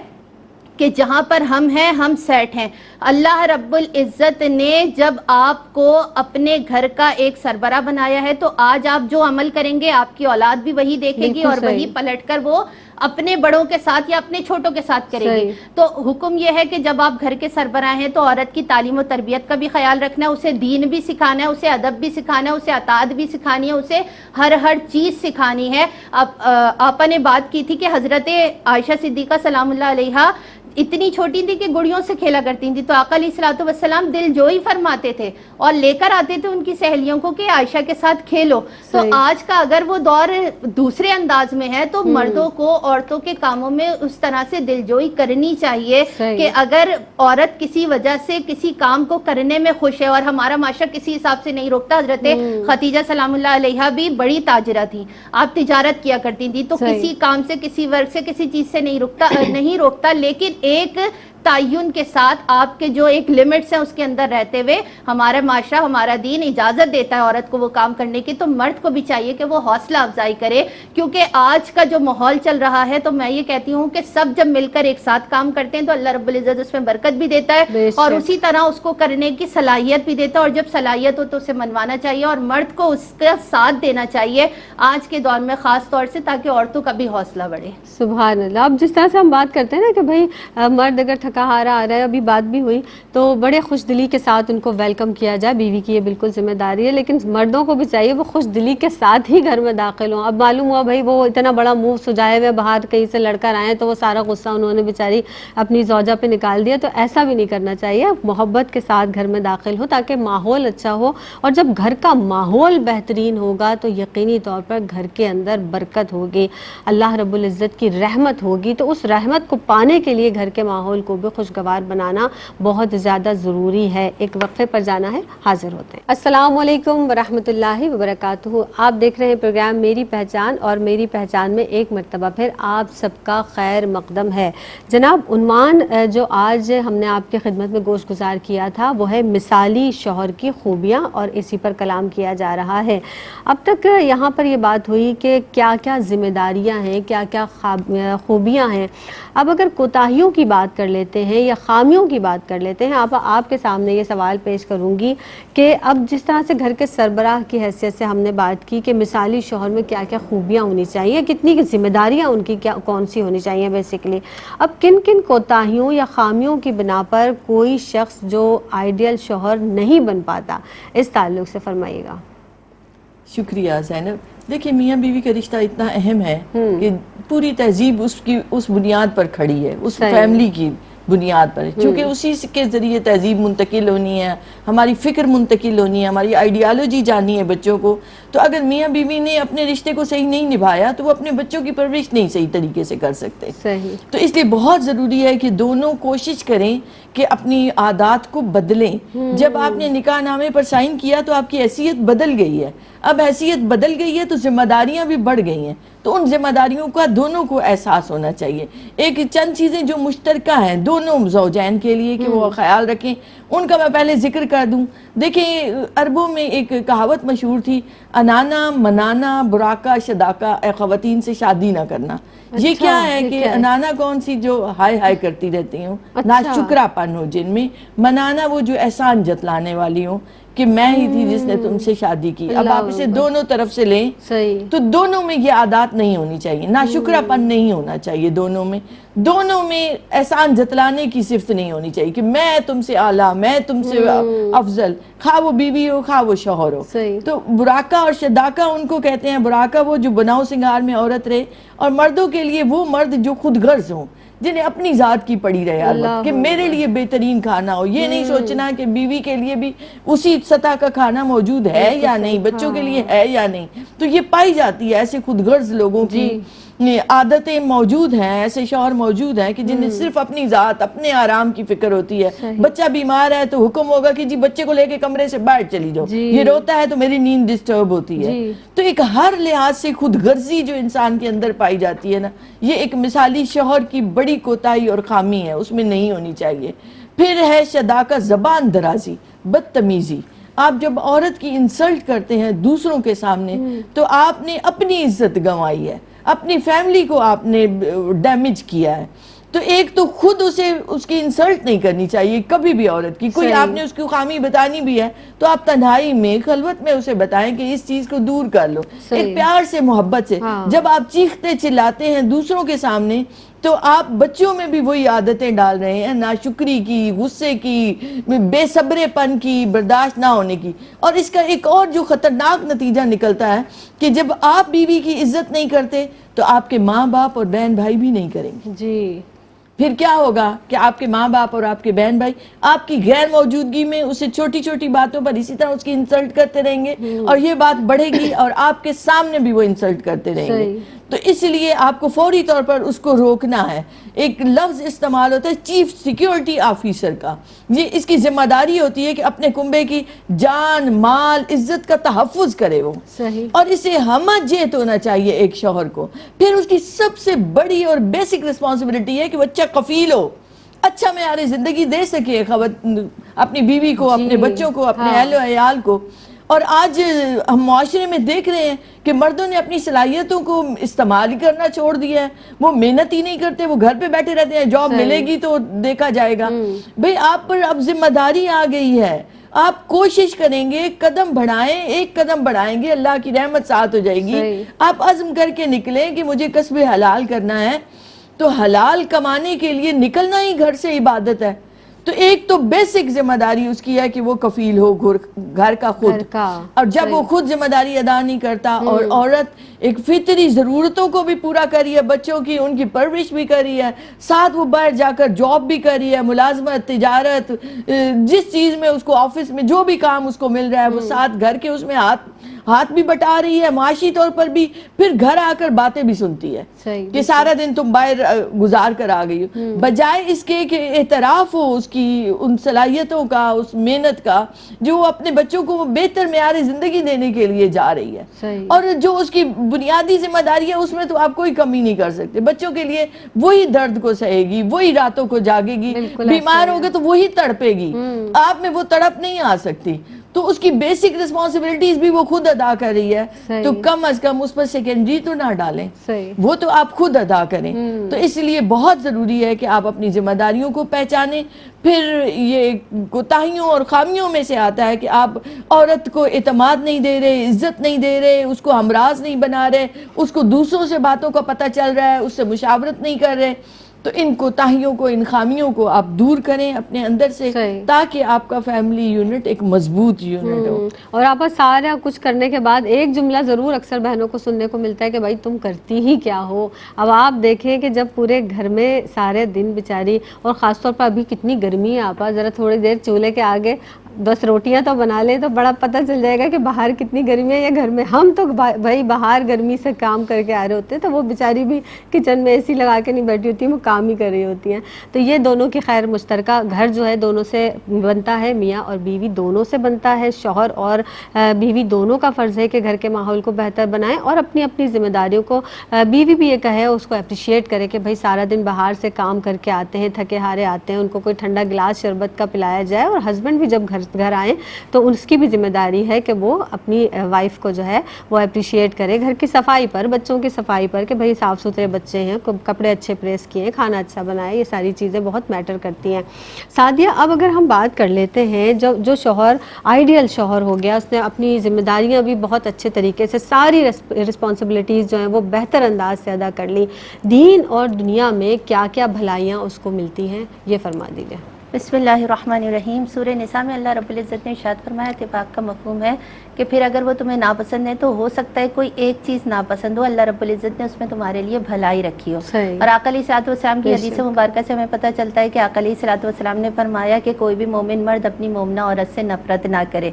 کہ جہاں پر ہم ہیں ہم سیٹ ہیں۔ اللہ رب العزت نے جب آپ کو اپنے گھر کا ایک سربراہ بنایا ہے تو آج آپ جو عمل کریں گے آپ کی اولاد بھی وہی دیکھے گی، اور وہی پلٹ کر وہ اپنے بڑوں کے ساتھ یا اپنے چھوٹوں کے ساتھ کرے گی۔ تو حکم یہ ہے کہ جب آپ گھر کے سربراہ ہیں تو عورت کی تعلیم و تربیت کا بھی خیال رکھنا ہے، اسے دین بھی سکھانا ہے، اسے ادب بھی سکھانا ہے، اسے اطاعت بھی سکھانی ہے، اسے ہر چیز سکھانی ہے۔ آپا نے بات کی تھی کہ حضرت عائشہ صدیقہ سلام اللہ علیہا اتنی چھوٹی تھی کہ گڑیوں سے کھیلا کرتی تھی، تو آقا علیہ الصلوۃ والسلام دل جوئی فرماتے تھے اور لے کر آتے تھے ان کی سہیلیوں کو کہ عائشہ کے ساتھ کھیلو۔ تو آج کا اگر وہ دور دوسرے انداز میں ہے تو مردوں کو عورتوں کے کاموں میں اس طرح سے دل جوئی کرنی چاہیے کہ اگر عورت کسی وجہ سے کسی کام کو کرنے میں خوش ہے، اور ہمارا معاشرہ کسی حساب سے نہیں روکتا، حضرت خدیجہ سلام اللہ علیہا بھی بڑی تاجرہ تھی، آپ تجارت کیا کرتی تھی، تو کسی کام سے، کسی ورک سے، کسی چیز سے نہیں روکتا، لیکن ایک تعین کے ساتھ آپ کے جو ایک لمٹس ہیں اس کے اندر رہتے ہوئے ہمارا معاشرہ ہمارا دین اجازت دیتا ہے عورت کو وہ کام کرنے کی، تو مرد کو بھی چاہیے کہ وہ حوصلہ افزائی کرے، کیونکہ آج کا جو ماحول چل رہا ہے تو میں یہ کہتی ہوں کہ سب جب مل کر ایک ساتھ کام کرتے ہیں تو اللہ رب العزت اس میں برکت بھی دیتا ہے اور اسی طرح اس کو کرنے کی صلاحیت بھی دیتا ہے، اور جب صلاحیت ہو تو اسے منوانا چاہیے اور مرد کو اس کا ساتھ دینا چاہیے آج کے دور میں خاص طور سے، تاکہ عورتوں کا بھی حوصلہ بڑھے۔ سبحان اللہ۔ اب جس طرح سے ہم بات کرتے ہیں نا کہ بھائی مرد اگر تھکا ہارا آ رہا ہے، ابھی بات بھی ہوئی تو بڑے خوش دلی کے ساتھ ان کو ویلکم کیا جائے، بیوی کی یہ بالکل ذمہ داری ہے، لیکن مردوں کو بھی چاہیے وہ خوش دلی کے ساتھ ہی گھر میں داخل ہوں۔ اب معلوم ہوا بھائی وہ اتنا بڑا منہ سجائے ہوئے باہر کہیں سے لڑ کر آئے تو وہ سارا غصہ انہوں نے بیچاری اپنی زوجہ پہ نکال دیا، تو ایسا بھی نہیں کرنا چاہیے، محبت کے ساتھ گھر میں داخل ہو تاکہ ماحول اچھا ہو، اور جب گھر کا ماحول بہترین ہوگا تو یقینی طور پر گھر کے اندر برکت ہوگی، اللہ رب العزت کی رحمت ہوگی، تو اس رحمت کو پانے کے لیے گھر کے ماحول کو بھی خوشگوار بنانا بہت زیادہ ضروری ہے۔ ایک وقفے پر جانا ہے، حاضر ہوتے ہیں۔ السلام علیکم ورحمۃ اللہ وبرکاتہ۔ آپ دیکھ رہے ہیں پروگرام میری پہچان، اور میری پہچان میں ایک مرتبہ پھر آپ سب کا خیر مقدم ہے۔ جناب عنوان جو آج ہم نے آپ کی خدمت میں گوش گزار کیا تھا وہ ہے مثالی شوہر کی خوبیاں، اور اسی پر کلام کیا جا رہا ہے۔ اب تک یہاں پر یہ بات ہوئی کہ کیا کیا ذمہ داریاں ہیں، کیا کیا خوبیاں ہیں۔ اب اگر کوتاہیوں کی بات کر لیتے ہیں یا خامیوں کی بات کر لیتے ہیں، آپ کے سامنے یہ سوال پیش کروں گی کہ اب جس طرح سے گھر کے سربراہ کی حیثیت سے ہم نے بات کی کہ مثالی شوہر میں کیا کیا خوبیاں ہونی چاہیے، کتنی ذمہ داریاں ان کی کون سی ہونی چاہیے بیسیکلی، اب کن کن کوتاہیوں یا خامیوں کی بنا پر کوئی شخص جو آئیڈیل شوہر نہیں بن پاتا، اس تعلق سے فرمائیے گا۔ شکریہ زینب۔ دیکھیں میاں بیوی کا رشتہ اتنا اہم ہے کہ پوری تہذیب اس بنیاد پر کھڑی ہے، اس فیملی کی بنیاد پر، چونکہ اسی کے ذریعے تہذیب منتقل ہونی ہے، ہماری فکر منتقل ہونی ہے، ہماری آئیڈیالوجی جانی ہے بچوں کو۔ تو اگر میاں بیوی نے اپنے رشتے کو صحیح نہیں نبھایا تو وہ اپنے بچوں کی پرورش نہیں صحیح طریقے سے کر سکتے۔ تو اس لیے بہت ضروری ہے کہ دونوں کوشش کریں کہ اپنی عادات کو بدلیں۔ جب آپ نے نکاح نامے پر سائن کیا تو آپ کی حیثیت بدل گئی ہے، اب حیثیت بدل گئی ہے تو ذمہ داریاں بھی بڑھ گئی ہیں، تو ان ذمہ داریوں کا دونوں کو احساس ہونا چاہیے۔ ایک چند چیزیں جو مشترکہ ہیں دونوں زوجین کے لیے کہ وہ خیال رکھیں، ان کا میں پہلے ذکر کر دوں۔ دیکھیں عربوں میں ایک کہاوت مشہور تھی، انانا منانا براکا شداکا، اے خواتین سے شادی نہ کرنا۔ یہ کیا ہے کہ انانا کون سی جو ہائے ہائے کرتی رہتی ہوں، ناشکرا پن ہو جن میں، منانا وہ جو احسان جتلانے والی ہوں کہ میں ہی تھی جس نے تم سے شادی کی۔ اب آپ اسے دونوں طرف سے لیں تو دونوں میں یہ عادات نہیں ہونی چاہیے، ناشکرا پن نہیں ہونا چاہیے، دونوں میں احسان جتلانے کی صفت نہیں ہونی چاہیے کہ میں تم سے اعلیٰ، میں تم سے افضل، خواہ وہ بیوی ہو خواہ وہ شوہر ہو۔ تو براکا اور شداکا ان کو کہتے ہیں، براکا وہ جو بناؤ سنگار میں عورت رہے، اور مردوں کے لیے وہ مرد جو خود غرض ہوں، جنہیں اپنی ذات کی پڑی رہے ہر وقت کہ میرے لیے بہترین کھانا ہو، یہ نہیں سوچنا کہ بیوی کے لیے بھی اسی سطح کا کھانا موجود ہے یا نہیں، بچوں کے لیے ہے یا نہیں۔ تو یہ پائی جاتی ہے ایسے خود غرض لوگوں کی عادتیں موجود ہیں، ایسے شوہر موجود ہیں کہ جنہیں صرف اپنی ذات، اپنے آرام کی فکر ہوتی ہے۔ بچہ بیمار ہے تو حکم ہوگا کہ جی بچے کو لے کے کمرے سے باہر چلی جاؤ، یہ روتا ہے تو میری نیند ڈسٹرب ہوتی ہے۔ تو ایک ہر لحاظ سے خود غرضی جو انسان کے اندر پائی جاتی ہے نا، یہ ایک مثالی شوہر کی بڑی کوتاہی اور خامی ہے، اس میں نہیں ہونی چاہیے۔ پھر ہے شداکا، زبان درازی، بدتمیزی۔ آپ جب عورت کی انسلٹ کرتے ہیں دوسروں کے سامنے تو آپ نے اپنی عزت گنوائی ہے، اپنی فیملی کو آپ نے ڈیمیج کیا ہے۔ تو ایک تو خود اس کی انسلٹ نہیں کرنی چاہیے کبھی بھی عورت کی، کوئی آپ نے اس کی خامی بتانی بھی ہے تو آپ تنہائی میں خلوت میں اسے بتائیں کہ اس چیز کو دور کر لو، ایک پیار سے محبت سے۔ جب آپ چیختے چلاتے ہیں دوسروں کے سامنے تو آپ بچوں میں بھی وہی عادتیں ڈال رہے ہیں، ناشکری کی، غصے کی، بے صبرے پن کی، برداشت نہ ہونے کی۔ اور اس کا ایک اور جو خطرناک نتیجہ نکلتا ہے کہ جب آپ بیوی کی عزت نہیں کرتے تو آپ کے ماں باپ اور بہن بھائی بھی نہیں کریں گے۔ پھر کیا ہوگا کہ آپ کے ماں باپ اور آپ کے بہن بھائی آپ کی غیر موجودگی میں اسے چھوٹی چھوٹی باتوں پر اسی طرح اس کی انسلٹ کرتے رہیں گے، اور یہ بات بڑھے گی اور آپ کے سامنے بھی وہ انسلٹ کرتے رہیں گے۔ تو اس لیے آپ کو فوری طور پر اس کو روکنا ہے۔ ایک لفظ استعمال ہوتا ہے چیف سیکیورٹی آفیسر کا، یہ اس کی ذمہ داری ہوتی ہے کہ اپنے کنبے کی جان، مال، عزت کا تحفظ کرے وہ، اور اسے ہمہ جہت ہونا چاہیے ایک شوہر کو۔ پھر اس کی سب سے بڑی اور بیسک رسپانسبلٹی ہے کہ بچہ کفیل ہو۔ اچھا معیار زندگی دے سکے اپنی بیوی کو، اپنے بچوں کو، اپنے اہل و عیال کو. اور آج ہم معاشرے میں دیکھ رہے ہیں کہ مردوں نے اپنی صلاحیتوں کو استعمال ہی کرنا چھوڑ دیا ہے. وہ محنت ہی نہیں کرتے، وہ گھر پہ بیٹھے رہتے ہیں، جاب ملے گی تو دیکھا جائے گا. بھئی آپ پر اب ذمہ داری آ گئی ہے، آپ کوشش کریں گے، قدم بڑھائیں، ایک قدم بڑھائیں گے، اللہ کی رحمت ساتھ ہو جائے گی. آپ عزم کر کے نکلیں کہ مجھے کسب حلال کرنا ہے، تو حلال کمانے کے لیے نکلنا ہی گھر سے عبادت ہے. تو ایک تو بیسک ذمہ داری اس کی ہے کہ وہ کفیل ہو گھر کا خود. اور جب وہ خود ذمہ داری ادا نہیں کرتا، اور عورت ایک فطری ضرورتوں کو بھی پورا کری ہے، بچوں کی ان کی پرورش بھی کری ہے، ساتھ وہ باہر جا کر جاب بھی کری ہے، ملازمت، تجارت، جس چیز میں اس کو آفس میں جو بھی کام اس کو مل رہا ہے وہ ساتھ گھر کے اس میں ہاتھ بھی بٹا رہی ہے، معاشی طور پر بھی. پھر گھر آ کر باتیں بھی سنتی ہے کہ سارا دن تم باہر گزار کر آ گئی ہو. بجائے اس کے کہ اعتراف ہو اس کی ان صلاحیتوں کا، اس محنت کا جو وہ اپنے بچوں کو بہتر معیار زندگی دینے کے لیے جا رہی ہے. اور جو اس کی بنیادی ذمہ داری ہے اس میں تو آپ کوئی کمی نہیں کر سکتے. بچوں کے لیے وہی درد کو سہے گی، وہی راتوں کو جاگے گی، بیمار ہوگے تو وہی تڑپے گی، آپ میں وہ تڑپ نہیں آ سکتی. تو اس کی بیسک ریسپانسبلٹیز بھی وہ خود ادا کر رہی ہے، تو کم از کم اس پر سیکنڈری تو نہ ڈالیں، وہ تو آپ خود ادا کریں. تو اس لیے بہت ضروری ہے کہ آپ اپنی ذمہ داریوں کو پہچانیں. پھر یہ کوتاہیوں اور خامیوں میں سے آتا ہے کہ آپ عورت کو اعتماد نہیں دے رہے، عزت نہیں دے رہے، اس کو ہمراز نہیں بنا رہے، اس کو دوسروں سے باتوں کا پتہ چل رہا ہے، اس سے مشاورت نہیں کر رہے. تو ان کوتاہیوں کو، ان خامیوں کو آپ دور کریں اپنے اندر سے، تاکہ آپ کا فیملی یونٹ ایک مضبوط یونٹ ہو. اور آپ سارا کچھ کرنے کے بعد ایک جملہ ضرور اکثر بہنوں کو سننے کو ملتا ہے کہ بھائی تم کرتی ہی کیا ہو. اب آپ دیکھیں کہ جب پورے گھر میں سارے دن بیچاری، اور خاص طور پر ابھی کتنی گرمی ہے، آپ ذرا تھوڑی دیر چولہے کے آگے 10 روٹیاں تو بنا لیں تو بڑا پتہ چل جائے گا کہ باہر کتنی گرمی ہے یا گھر میں. ہم تو بھائی باہر گرمی سے کام کر کے آ رہے ہوتے ہیں، تو وہ بیچاری بھی کچن میں اے سی لگا کے نہیں بیٹھی ہوتی ہیں، وہ کام ہی کر رہی ہوتی ہیں. تو یہ دونوں کی خیر مشترکہ گھر جو ہے دونوں سے بنتا ہے، میاں اور بیوی دونوں سے بنتا ہے. شوہر اور بیوی دونوں کا فرض ہے کہ گھر کے ماحول کو بہتر بنائیں اور اپنی اپنی ذمہ داریوں کو. بیوی بھی یہ کہے، اس کو اپریشیٹ کرے کہ بھائی سارا دن باہر سے کام کر کے آتے ہیں، تھکے ہارے آتے ہیں، ان کو کوئی ٹھنڈا گلاس شربت کا پلایا جائے. اور ہسبینڈ بھی جب گھر آئیں تو اس کی بھی ذمہ داری ہے کہ وہ اپنی وائف کو جو ہے وہ اپریشیٹ کرے گھر کی صفائی پر، بچوں کی صفائی پر، کہ بھائی صاف ستھرے بچے ہیں، کپڑے اچھے پریس کیے ہیں، کھانا اچھا بنائے. یہ ساری چیزیں بہت میٹر کرتی ہیں. سعدیہ، اب اگر ہم بات کر لیتے ہیں جو شوہر آئیڈیل شوہر ہو گیا، اس نے اپنی ذمہ داریاں بھی بہت اچھے طریقے سے، ساری رسپانسبلٹیز جو ہیں وہ بہتر انداز سے ادا کر لی، دین اور دنیا میں کیا کیا بھلائیاں اس کو ملتی ہیں، یہ فرما دیجیے. بسم اللہ الرحمن الرحیم. سورہ نساء میں اللہ رب العزت نے ارشاد فرمایا، اتفاق کا مفہوم ہے کہ پھر اگر وہ تمہیں ناپسند ہے تو ہو سکتا ہے کوئی ایک چیز ناپسند ہو، اللہ رب العزت نے اس میں تمہارے لیے بھلائی رکھی ہو. اور آقا علیہ الصلوۃ والسلام کی حدیث مبارکہ سے ہمیں پتہ چلتا ہے کہ آقا علیہ الصلوۃ والسلام نے فرمایا کہ کوئی بھی مومن مرد اپنی مومنہ عورت سے نفرت نہ کرے.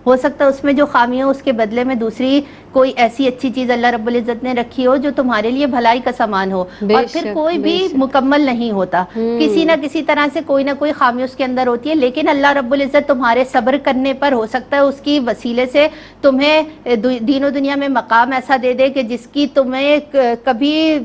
ہو سکتا ہے اس میں جو خامی ہو اس کے بدلے میں دوسری کوئی ایسی اچھی چیز اللہ رب العزت نے رکھی ہو جو تمہارے لیے بھلائی کا سامان ہو. اور پھر کوئی بھی مکمل نہیں ہوتا، کسی نہ کسی طرح سے کوئی نہ کوئی خامی اس کے اندر ہوتی ہے، لیکن اللہ رب العزت تمہارے صبر کرنے پر ہو سکتا ہے اس کی وسیلے سے تمہیں دین و دنیا میں مقام ایسا دے دے کہ جس کی تمہیں کبھی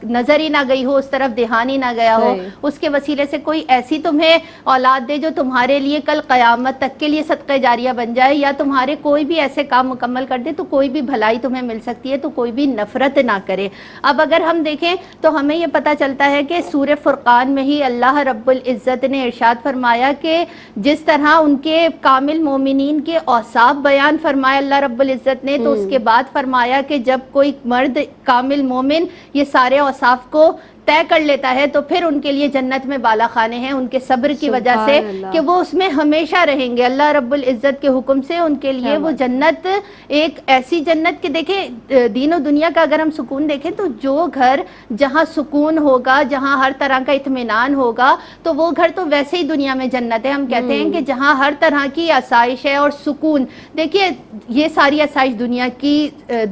نظر ہی نہ گئی ہو، اس طرف دھیان ہی نہ گیا ہو. اس کے وسیلے سے کوئی ایسی تمہیں اولاد دے جو تمہارے لیے کل قیامت تک کے لیے صدقہ جاریہ بن جائے، یا تمہارے کوئی بھی ایسے کام مکمل کر دے تو کوئی بھی بھلائی تمہیں مل سکتی ہے. تو کوئی بھی نفرت نہ کرے. اب اگر ہم دیکھیں تو ہمیں یہ پتہ چلتا ہے کہ سورہ فرقان میں ہی اللہ رب العزت نے ارشاد فرمایا کہ جس طرح ان کے کامل مومنین کے اوصاف بیان فرمایا اللہ رب العزت نے، تو اس کے بعد فرمایا کہ جب کوئی مرد کامل مومن یہ سارے اوصاف کو طے کر لیتا ہے تو پھر ان کے لیے جنت میں بالا خانے ہیں ان کے صبر کی وجہ سے کہ وہ اس میں ہمیشہ رہیں گے. اللہ رب العزت کے حکم سے ان کے لیے وہ جنت ایک ایسی جنت کہ دیکھیں دین و دنیا کا اگر ہم سکون دیکھیں تو جو گھر جہاں سکون ہوگا، جہاں ہر طرح کا اطمینان ہوگا، تو وہ گھر تو ویسے ہی دنیا میں جنت ہے. ہم کہتے ہیں کہ جہاں ہر طرح کی آسائش ہے اور سکون، دیکھیے یہ ساری آسائش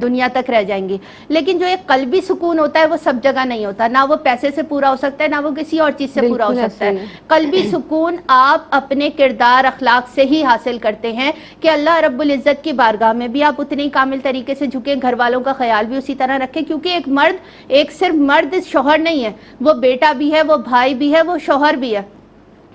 دنیا تک رہ جائیں گی، لیکن جو ایک قلبی سکون ہوتا ہے وہ سب جگہ نہیں ہوتا. نہ وہ پیسے سے پورا ہو سکتا ہے، نہ وہ کسی اور چیز سے پورا ہو سکتا ہے. قلبی سکون آپ اپنے کردار اخلاق سے ہی حاصل کرتے ہیں کہ اللہ رب العزت کی بارگاہ میں بھی آپ اتنی کامل طریقے سے جھکیں، گھر والوں کا خیال بھی اسی طرح رکھیں. کیونکہ ایک صرف مرد شوہر نہیں ہے، وہ بیٹا بھی ہے، وہ بھائی بھی ہے، وہ شوہر بھی ہے.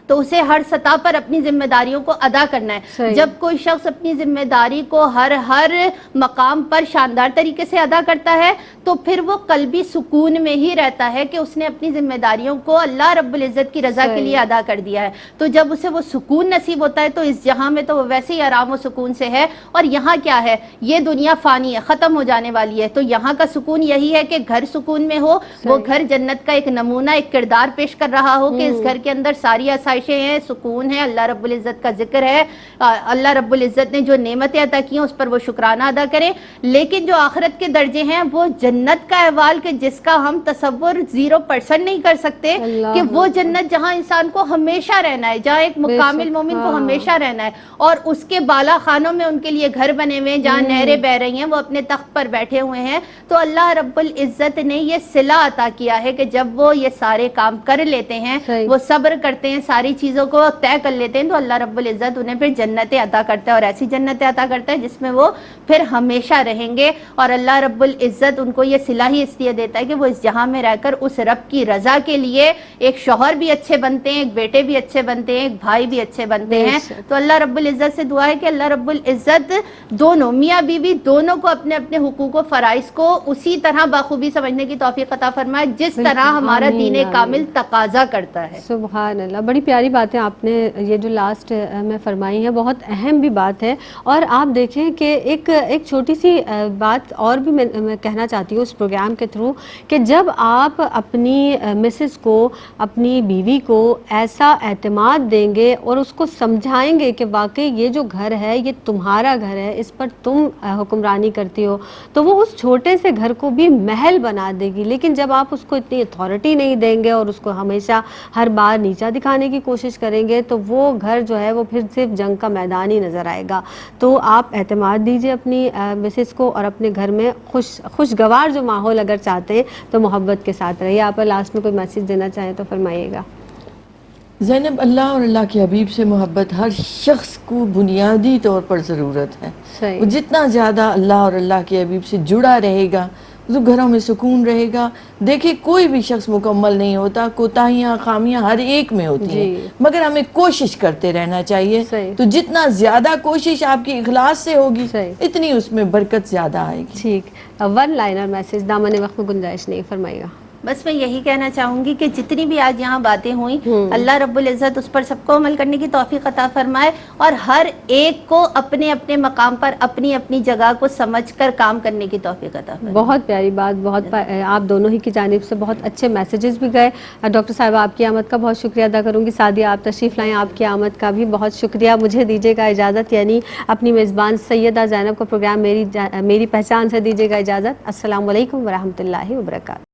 تو اسے ہر سطح پر اپنی ذمہ داریوں کو ادا کرنا ہے. صحیح. جب کوئی شخص اپنی ذمہ داری کو ہر مقام پر شاندار طریقے سے ادا کرتا ہے تو پھر وہ قلبی سکون میں ہی رہتا ہے کہ اس نے اپنی ذمہ داریوں کو اللہ رب العزت کی رضا کے لیے ادا کر دیا ہے. تو جب اسے وہ سکون نصیب ہوتا ہے تو اس جہاں میں تو وہ ویسے ہی آرام و سکون سے ہے. اور یہاں کیا ہے, یہ دنیا فانی ہے, ختم ہو جانے والی ہے, تو یہاں کا سکون یہی ہے کہ گھر سکون میں ہو, وہ گھر جنت کا ایک نمونہ, ایک کردار پیش کر رہا ہو کہ اس گھر کے اندر ساری آسائشیں ہیں, سکون ہے, اللہ رب العزت کا ذکر ہے, اللہ رب العزت نے جو نعمتیں عطا کی ہیں اس پر وہ شکرانہ ادا کریں. لیکن جو آخرت کے درجے ہیں وہ جنت کا احوال کہ جس کا ہم تصور 0% نہیں کر سکتے, کہ وہ جنت جہاں انسان کو ہمیشہ رہنا ہے, جہاں ایک مکمل مومن کو ہمیشہ رہنا ہے, اور اس کے بالا خانوں میں ان کے لیے گھر بنے ہوئے ہیں جہاں نہریں بہ رہی ہیں, وہ اپنے تخت پر بیٹھے ہوئے ہیں. تو اللہ رب العزت نے یہ صلہ عطا کیا ہے کہ جب وہ یہ سارے کام کر لیتے ہیں, وہ صبر کرتے ہیں, ساری چیزوں کو طے کر لیتے ہیں, تو اللہ رب العزت انہیں پھر جنتیں عطا کرتا ہے, اور ایسی جنتیں عطا کرتا ہے جس میں وہ پھر ہمیشہ رہیں گے. اور اللہ رب العزت ان کو یہ صلہ ہی اس لیے دیتا ہے کہ وہ اس جہاں میں رہ کر اس رب کی رضا کے لیے ایک شوہر بھی اچھے بنتے ہیں, ایک بیٹے بھی اچھے بنتے ہیں, ایک بھائی بھی اچھے بنتے ہیں. تو اللہ رب العزت سے دعا ہے کہ اللہ رب العزت دونوں میاں بیوی دونوں کو اپنے اپنے حقوق و فرائض کو اسی طرح بخوبی سمجھنے کی توفیق عطا فرمائے جس طرح ہمارا دین کامل تقاضا کرتا ہے. سبحان اللہ, بڑی پیاری باتیں آپ نے یہ جو لاسٹ میں فرمائی ہیں, بہت اہم بھی بات ہے. اور آپ دیکھیں کہ ایک چھوٹی سی بات اور بھی میں کہنا چاہتی ہوں اس پروگرام کے تھرو, کہ جب آپ اپنی مسز کو, اپنی بیوی کو ایسا اعتماد دیں گے اور اس کو سمجھائیں گے کہ واقعی یہ جو گھر ہے یہ تمہارا گھر ہے, اس پر تم حکمرانی کرتی ہو, تو وہ اس چھوٹے سے گھر کو بھی محل بنا دے گی. لیکن جب آپ اس کو اتنی اتھارٹی نہیں دیں گے اور اس کو ہمیشہ ہر بار نیچا دکھانے کی کوشش کریں گے تو وہ گھر جو ہے وہ پھر صرف جنگ کا میدان ہی نظر آئے گا. تو آپ اعتماد دیجئے اپنی مسز کو, اور اپنے گھر میں خوشگوار جو ماحول اگر چاہتے ہیں تو محبت کے ساتھ رہیے. آپ لاسٹ میں کوئی میسج دینا چاہیں تو فرمائیے گا. زینب, اللہ اور اللہ کے حبیب سے محبت ہر شخص کو بنیادی طور پر ضرورت ہے. وہ جتنا زیادہ اللہ اور اللہ کے حبیب سے جڑا رہے گا تو گھروں میں سکون رہے گا. دیکھیں کوئی بھی شخص مکمل نہیں ہوتا, کوتاہیاں خامیاں ہر ایک میں ہوتی ہیں, مگر ہمیں کوشش کرتے رہنا چاہیے. تو جتنا زیادہ کوشش آپ کی اخلاص سے ہوگی اتنی اس میں برکت زیادہ آئے گی. ٹھیک, ون لائنر میسج, دامن وقت میں گنجائش نہیں, فرمائے گا. بس میں یہی کہنا چاہوں گی کہ جتنی بھی آج یہاں باتیں ہوئیں, اللہ رب العزت اس پر سب کو عمل کرنے کی توفیق عطا فرمائے, اور ہر ایک کو اپنے اپنے مقام پر اپنی اپنی جگہ کو سمجھ کر کام کرنے کی توفیق عطا فرمائے. بہت پیاری بات, آپ دونوں ہی کی جانب سے بہت اچھے میسیجز بھی گئے. ڈاکٹر صاحبہ آپ کی آمد کا بہت شکریہ ادا کروں گی. سعدیہ آپ تشریف لائیں, آپ کی آمد کا بھی بہت شکریہ. مجھے دیجیے گا اجازت, یعنی اپنی میزبان سیدہ زینب کو پروگرام میری پہچان سے دیجیے گا اجازت. السلام علیکم ورحمۃ اللہ وبرکاتہ.